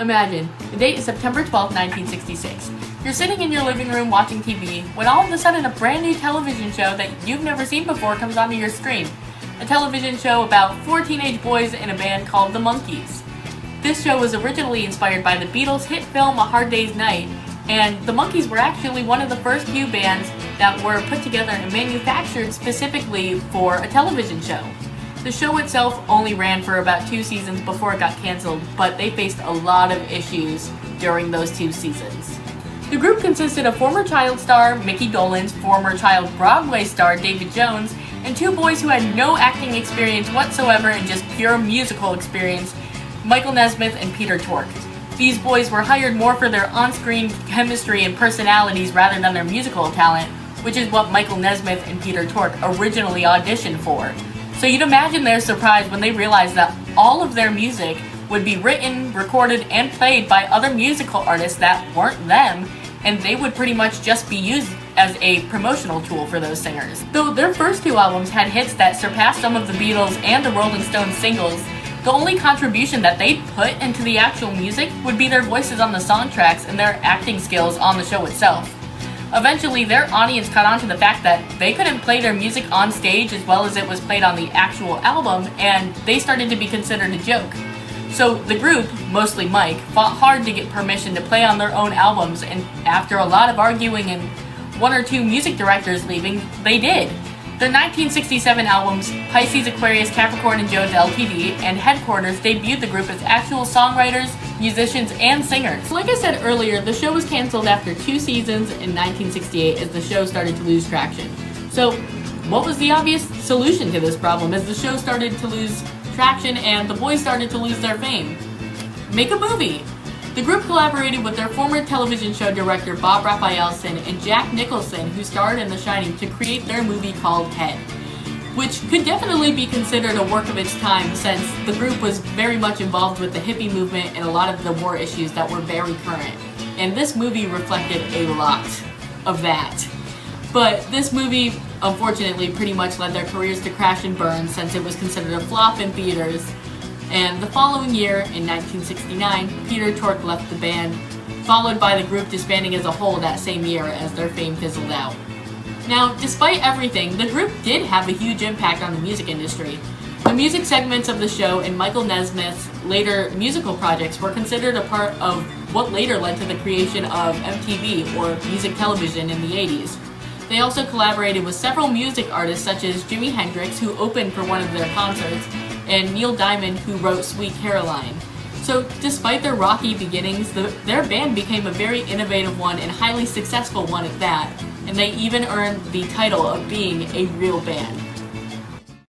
Imagine, the date is September 12, 1966. You're sitting in your living room watching TV when all of a sudden a brand new television show that you've never seen before comes onto your screen. A television show about 4 teenage boys in a band called the Monkees. This show was originally inspired by the Beatles' hit film A Hard Day's Night, and the Monkees were actually one of the first few bands that were put together and manufactured specifically for a television show. The show itself only ran for about 2 seasons before it got canceled, but they faced a lot of issues during those 2 seasons. The group consisted of former child star Mickey Dolenz, former child Broadway star David Jones, and 2 boys who had no acting experience whatsoever and just pure musical experience, Michael Nesmith and Peter Tork. These boys were hired more for their on-screen chemistry and personalities rather than their musical talent, which is what Michael Nesmith and Peter Tork originally auditioned for. So you'd imagine their surprise when they realized that all of their music would be written, recorded, and played by other musical artists that weren't them, and they would pretty much just be used as a promotional tool for those singers. Though their first 2 albums had hits that surpassed some of the Beatles and the Rolling Stones singles, the only contribution that they'd put into the actual music would be their voices on the song tracks and their acting skills on the show itself. Eventually, their audience caught on to the fact that they couldn't play their music on stage as well as it was played on the actual album, and they started to be considered a joke. So the group, mostly Mike, fought hard to get permission to play on their own albums, and after a lot of arguing and 1 or 2 music directors leaving, they did. Their 1967 albums, Pisces, Aquarius, Capricorn, and Jones Ltd. And Headquarters debuted the group as actual songwriters, musicians, and singers. Like I said earlier, the show was canceled after 2 seasons in 1968 as the show started to lose traction. So, what was the obvious solution to this problem as the show started to lose traction and the boys started to lose their fame? Make a movie! The group collaborated with their former television show director Bob Rafaelson and Jack Nicholson, who starred in The Shining, to create their movie called Head, which could definitely be considered a work of its time since the group was very much involved with the hippie movement and a lot of the war issues that were very current. And this movie reflected a lot of that. But this movie, unfortunately, pretty much led their careers to crash and burn since it was considered a flop in theaters. And the following year, in 1969, Peter Tork left the band, followed by the group disbanding as a whole that same year as their fame fizzled out. Now, despite everything, the group did have a huge impact on the music industry. The music segments of the show and Michael Nesmith's later musical projects were considered a part of what later led to the creation of MTV, or music television, in the 80s. They also collaborated with several music artists such as Jimi Hendrix, who opened for one of their concerts, and Neil Diamond, who wrote Sweet Caroline. So despite their rocky beginnings, their band became a very innovative one and highly successful one at that, and they even earned the title of being a real band.